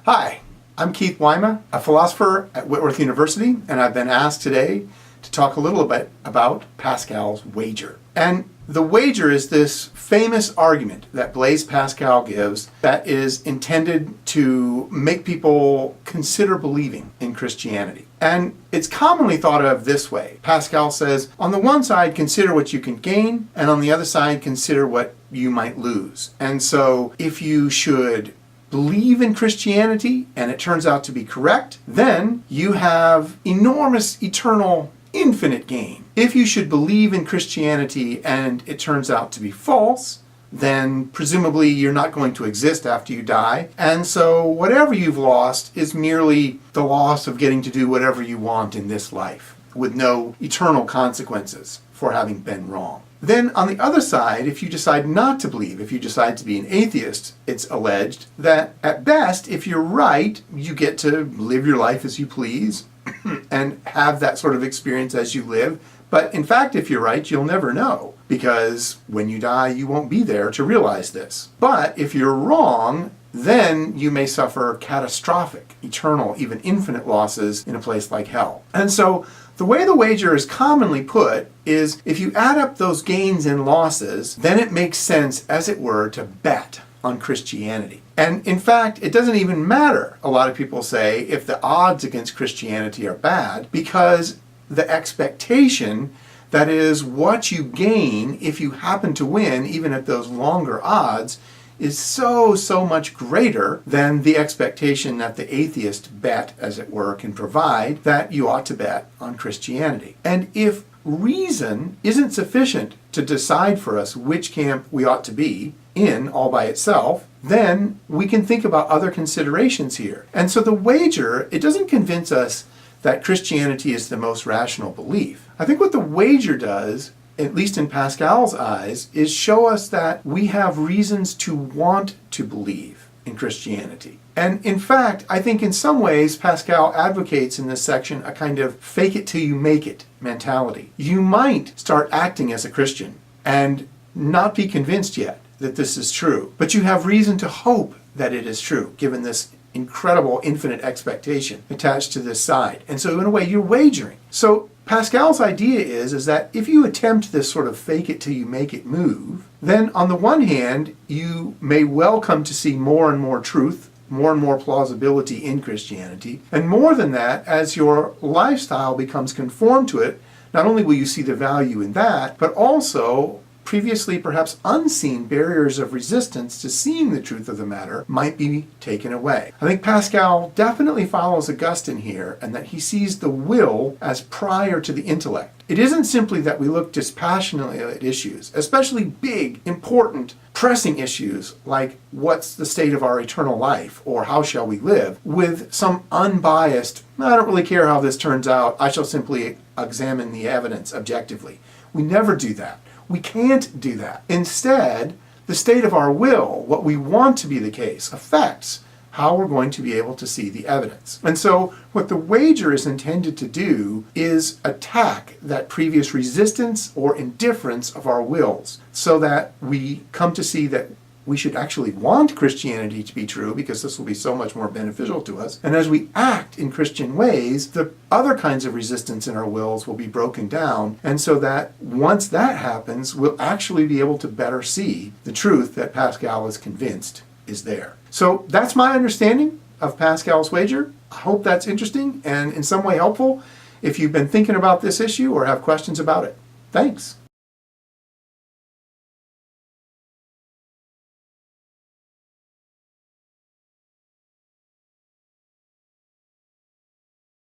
Hi, I'm Keith Wyma, a philosopher at Whitworth University, and I've been asked today to talk a little bit about Pascal's wager. And the wager is this famous argument that Blaise Pascal gives that is intended to make people consider believing in Christianity. And it's commonly thought of this way. Pascal says, on the one side, consider what you can gain, and on the other side, consider what you might lose. And so if you should believe in Christianity and it turns out to be correct, then you have enormous, eternal, infinite gain. If you should believe in Christianity and it turns out to be false, then presumably you're not going to exist after you die. And so whatever you've lost is merely the loss of getting to do whatever you want in this life, with no eternal consequences for having been wrong. Then on the other side, if you decide not to believe, if you decide to be an atheist, it's alleged that at best, if you're right, you get to live your life as you please and have that sort of experience as you live. But in fact, if you're right, you'll never know, because when you die, you won't be there to realize this. But if you're wrong, then you may suffer catastrophic, eternal, even infinite losses in a place like hell. And so the way the wager is commonly put is if you add up those gains and losses, then it makes sense, as it were, to bet on Christianity. And in fact, it doesn't even matter, a lot of people say, if the odds against Christianity are bad, because the expectation, that is, what you gain if you happen to win, even at those longer odds, is so much greater than the expectation that the atheist bet, as it were, can provide, that you ought to bet on Christianity. And if reason isn't sufficient to decide for us which camp we ought to be in all by itself, then we can think about other considerations here. And so the wager, it doesn't convince us that Christianity is the most rational belief. I think what the wager does, at least in Pascal's eyes, is show us that we have reasons to want to believe in Christianity. And in fact, I think in some ways Pascal advocates in this section a kind of fake it till you make it mentality. You might start acting as a Christian and not be convinced yet that this is true, but you have reason to hope that it is true, given this incredible infinite expectation attached to this side. And so in a way, you're wagering. So Pascal's idea is that if you attempt this sort of fake it till you make it move, then on the one hand, you may well come to see more and more truth, more and more plausibility in Christianity. And more than that, as your lifestyle becomes conformed to it, not only will you see the value in that, but also previously perhaps unseen barriers of resistance to seeing the truth of the matter might be taken away. I think Pascal definitely follows Augustine here, and that he sees the will as prior to the intellect. It isn't simply that we look dispassionately at issues, especially big, important, pressing issues like what's the state of our eternal life or how shall we live, with some unbiased, I don't really care how this turns out, I shall simply examine the evidence objectively. We never do that. We can't do that. Instead, the state of our will, what we want to be the case, affects how we're going to be able to see the evidence. And so what the wager is intended to do is attack that previous resistance or indifference of our wills, so that we come to see that we should actually want Christianity to be true, because this will be so much more beneficial to us. And as we act in Christian ways, the other kinds of resistance in our wills will be broken down. And so that once that happens, we'll actually be able to better see the truth that Pascal is convinced is there. So that's my understanding of Pascal's wager. I hope that's interesting and in some way helpful if you've been thinking about this issue or have questions about it. Thanks.